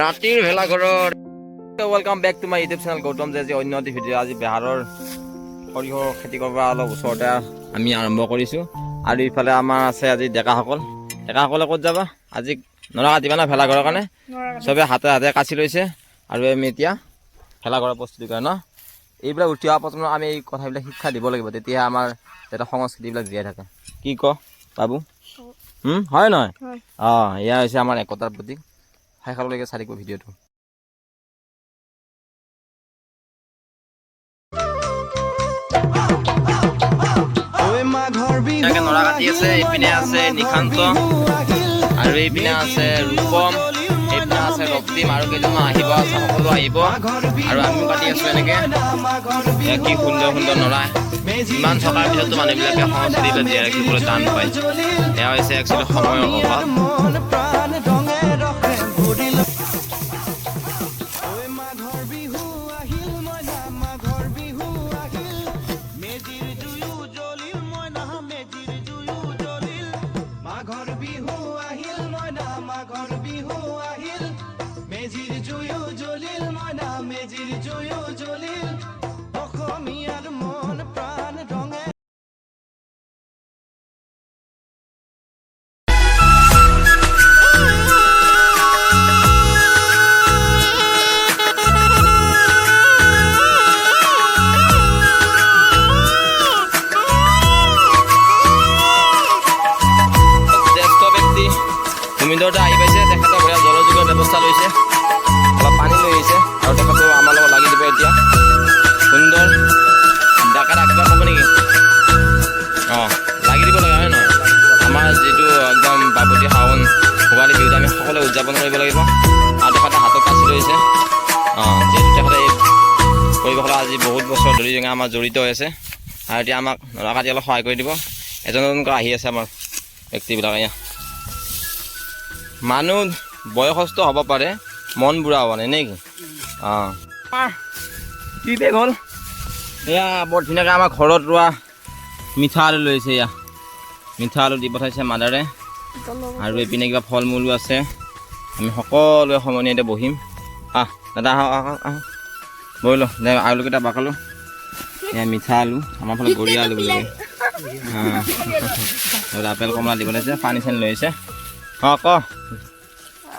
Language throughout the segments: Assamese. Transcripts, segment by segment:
ৰাতিৰ ভেলাঘৰৰ welcome back to my YouTube channel Gautam যে আজি অন্য এটি ভিডিঅ' আজি বিহাৰৰ সৰিয়হ খেতি কৰা অলপ ওচৰতে আমি আৰম্ভ কৰিছোঁ আৰু ইফালে আমাৰ আছে আজি ডেকাসকলে ক'ত যাবা আজি নৰা কাটিবা না ভেলাঘৰৰ কাৰণে চবে হাতে হাতে কাচি লৈছে আৰু আমি এতিয়া ভেলাঘৰৰ প্ৰস্তুতি কৰে ন এইবিলাক উঠি অহা প্ৰজন্মক আমি এই কথাবিলাক শিক্ষা দিব লাগিব তেতিয়াহে আমাৰ এটা সংস্কৃতিবিলাক জীয়াই থাকে কি ক বাবু হয় নহয় অঁ এয়া হৈছে আমাৰ একতাৰ প্ৰতীক খাই খাবলৈকে চাই থাকিব ভিডিঅ'টো নৰা কাটি আছে এইপিনে আছে নিশান্ত আৰু এইপিনে আছে ৰূপম এইপিনে আছে ৰক্তিম আৰু কেইজনমান আহিব সকলো আহিব আৰু আমিও কাটি আছোঁ এনেকৈ কি সুন্দৰ সুন্দৰ নৰা ইমান থকাৰ পিছতো মানুহবিলাকে সংস্কৃতিবিলাক জীয়াই ৰাখিবলৈ টান পায় এয়া হৈছে একচুৱেলি সময়ৰ অভাৱ ভূমিন্দৰতে আহি পাইছে তেখেতৰ বঢ়িয়া জলযোগৰ ব্যৱস্থা লৈছে অলপ পানী লৈ আহিছে আৰু তেখেতো আমাৰ লগত লাগি দিব এতিয়া সুন্দৰ ডাকা কিবা ক'ব নেকি অঁ লাগি দিব লাগে হয় নহয় আমাৰ যিটো একদম বাপতি শাওন ভোগালী বিহুত আমি সকলোৱে উদযাপন কৰিব লাগিব আৰু তেখেতে হাতত কাচি লৈছে অঁ যিহেতু তেখেতে এই পৰিৱেশত আজি বহুত বছৰ ধৰি আমাৰ জড়িত হৈ আছে আৰু এতিয়া আমাক নৰা কাটি অলপ সহায় কৰি দিব এজন এজনকৈ আহি আছে আমাৰ ব্যক্তিবিলাক এয়া মানুহ বয়সস্থ হ'ব পাৰে মন বুঢ়া হ'ব নাই নেকি অঁ কি বেগ হ'ল এয়া বৰ ধুনীয়াকৈ আমাৰ ঘৰত ৰোৱা মিঠা আলু লৈছে এয়া মিঠা আলু দি পঠাইছে মাদাৰে আৰু এইপিনে কিবা ফল মূলো আছে আমি সকলোৱে সমনীয়াতে বহিম দাদা আহক বহি ল দে আলুকেইটা বাকালোঁ এয়া মিঠা আলু আমাৰ ফালে গৰিয়া আলু বুলি আপেল কমলা দিব লাগিছে পানী চানী লৈ আহিছে অঁ ক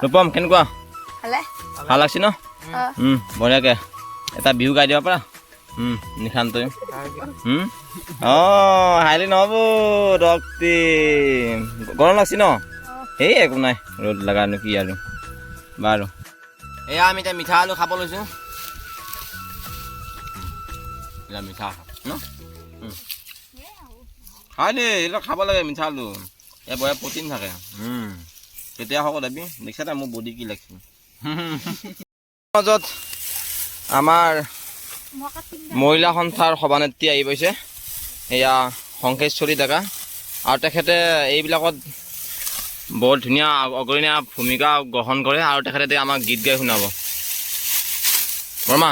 ৰূপম কেনেকুৱা ভাল লাগছে ন বঢ়িয়াকৈ এটা বিহু গাই দিব পাৰা নিশান্তই অঁ হাইলি নহ'ব ৰক্তিম গৰম লাগছে ন সেই একো নাই ৰ'দ লগানো কি আৰু বাৰু এয়া আমি এতিয়া মিঠা আলু খাব লৈছোঁ মিঠা ন খাই দেই এইবিলাক খাব লাগে মিঠা আলু এই বঢ়িয়া প্ৰটিন থাকে তেতিয়া হ'ব দাবি দেখিছা নাই মোৰ বডি কি লাগিছে মাজত আমাৰ মহিলা সন্থাৰ সভানেত্ৰী আহি পাইছে এয়া শংকেশ্বৰী ডেকা আৰু তেখেতে এইবিলাকত বৰ ধুনীয়া অগ্ৰণীয়া ভূমিকা গ্ৰহণ কৰে আৰু তেখেতে আমাক গীত গাই শুনাব বৰ্মা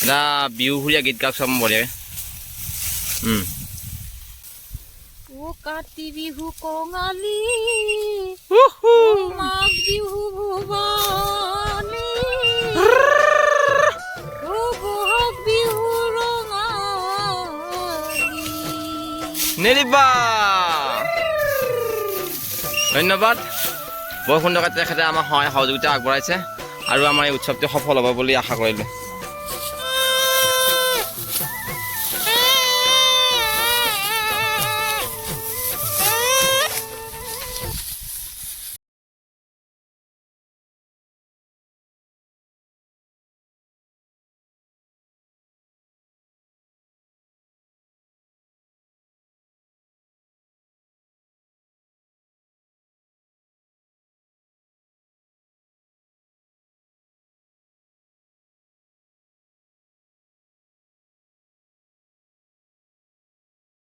এটা বিহুসুৰীয়া গীত গাওক চব বঢ়িয়াকৈ কাতি বিহু কঙালী মাঘ বিহু ভুৱানী বহাগ বিহু ৰঙালী নেৰিবা ধন্যবাদ বৰ সুন্দৰকৈ তেখেতে আমাৰ সহায় সহযোগিতা আগবঢ়াইছে আৰু আমাৰ এই উৎসৱটো সফল হ'ব বুলি আশা কৰিলোঁ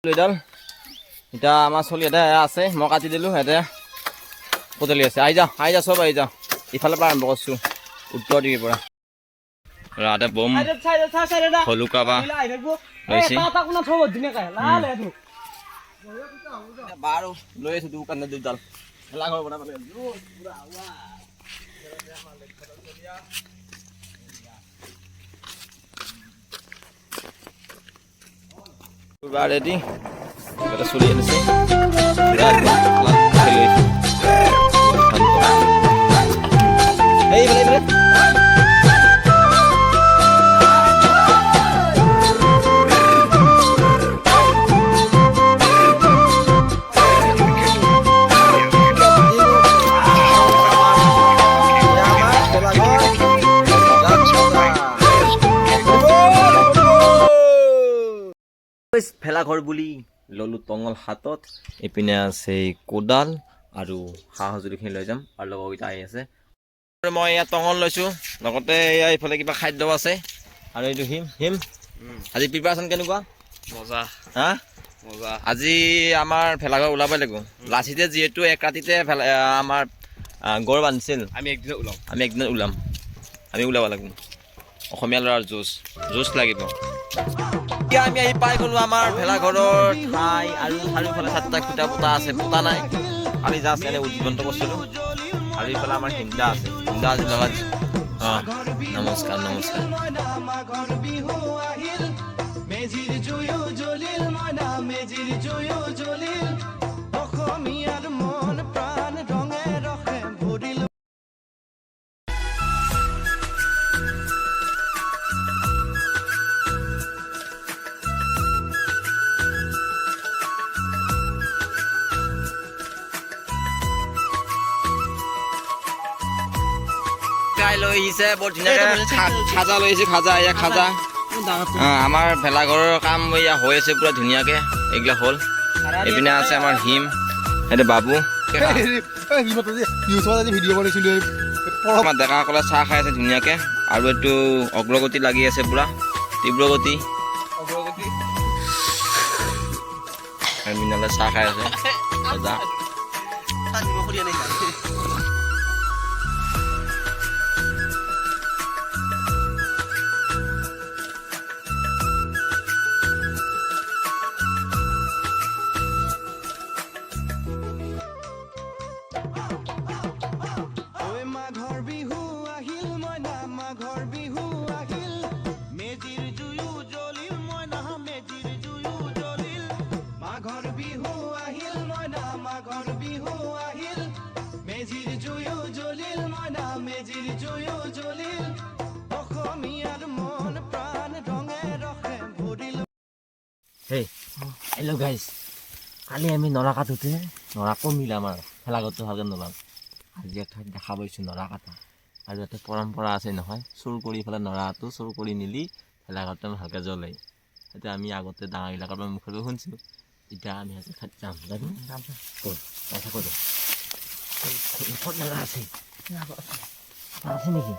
এডাল এতিয়া আমাৰ চলি এটা আছে মই কাটি দিলোঁ সিহঁতে পতলি আছে আহি যা চব আহি যা ইফালৰ পৰা আৰম্ভ কৰিছোঁ উত্তৰ দিশৰ পৰা ৰাতে বম হলুকা বা লৈছে বাৰু লৈ আছোঁ দুকান দুডাল খেলা ঘৰ বনাব ৰেডি এটা চলি আছে এইফালে ভেলাঘৰ বুলি ললো টঙল হাতত এইপিনে আছে কোদাল আৰু সা সঁজুলিখিনি লৈ যাম আৰু লগৰকেইটা আহি আছে মই ইয়াত টঙল লৈছোঁ লগতে এয়া এইফালে কিবা খাদ্য আছে আৰু এইটো হিম আজি প্ৰিপাৰেশ্যন কেনেকুৱা মজা হা মজা আজি আমাৰ ভেলাঘৰ ওলাবই লাগিব লাচিতে যিহেতু এক ৰাতিতে আমাৰ গড় বান্ধিছিল আমি একদিনত ওলাম আমি ওলাব লাগিব অসমীয়া ল'ৰাৰ যুঁজ লাগিব এতিয়া আমি আহি পাই গ'লো আমাৰ ভেলাঘৰৰ ঠাই আৰু চাৰিওফালে চাৰিটা খুটা পোতা আছে পোতা নাই আমি জাষ্ট এনে উদ্বোধন কৰিছিলোঁ আৰু এইফালে আমাৰ হিন্দা আছে লগত নমস্কাৰ লৈ আহিছে বৰ ধুনীয়াকৈ খাজা লৈ আহিছে খাজা আমাৰ ভেলাঘৰৰ কাম এয়া হৈ আছে পুৰা ধুনীয়াকৈ এইগিলা হ'ল এইপিনে আছে আমাৰ হিম সেইটো বাবু আমাৰ ডেকাসকলে চাহ খাই আছে ধুনীয়াকৈ আৰু এইটো অগ্ৰগতি লাগি আছে পুৰা তীব্ৰগতি মৃণালে চাহ খাই আছে হেল্ল' গাইজ কালি আমি নৰা কাটোতে নৰা কমিলে আমাৰ ভেলাঘৰটো ভালকৈ নলাম আজি এক ঠাইত দেখা পাইছোঁ নৰা কাটা আৰু ইয়াতে পৰম্পৰা আছে নহয় চুৰ কৰি পেলাই নৰাটো চুৰ কৰি নিলি ভেলাঘৰটো ভালকৈ জ্বলে এতিয়া আমি আগতে ডাঙৰবিলাকৰ পৰা মুখলৈ শুনিছিলোঁ এতিয়া আমি আজি ঠাইত যাম নৰা আছে আছে নেকি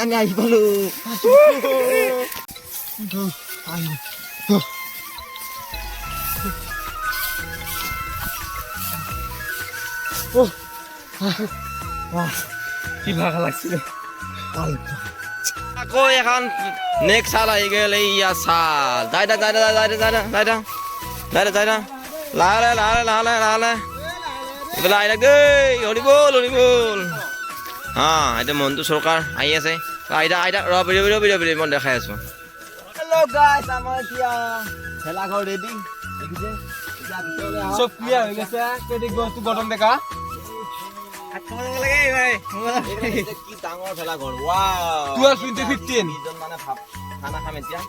আমি আহি পালো কি ভাগা লাগছিলে আকৌ এখন নেক্সট চাল আহি গেল এইয়া চাল যাই লাহে এইফালে আহি থাক দেই হৰি বল এতিয়া মন্টু চৰকাৰ আহি আছে আইতা ৰবি মই দেখাই আছো হেল্ল' গাইছ আমাৰ এতিয়া ভেলাঘৰ ৰেডি দেখিছে চব ক্লিয়াৰ হৈ গৈছে কেদি গছটো গঠন দেখা কি ডাঙৰ ভেলাঘৰ ৱাও 12-15 মানে খানা খাম এতিয়া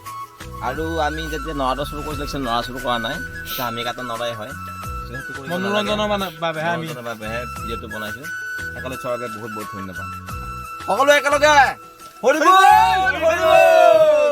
আৰু আমি যেতিয়া নৰাটো চুৰ কৰিছিলো নৰা চুৰ কৰা নাই এতিয়া আমি কাটা নৰাই হয় মনোৰঞ্জনৰ বাবেহে আমি ভিডিঅ'টো বনাইছোঁ একেলগে চোৱাৰ বাবে বহুত ধন্যবাদ সকলো একেলগে হৰি বল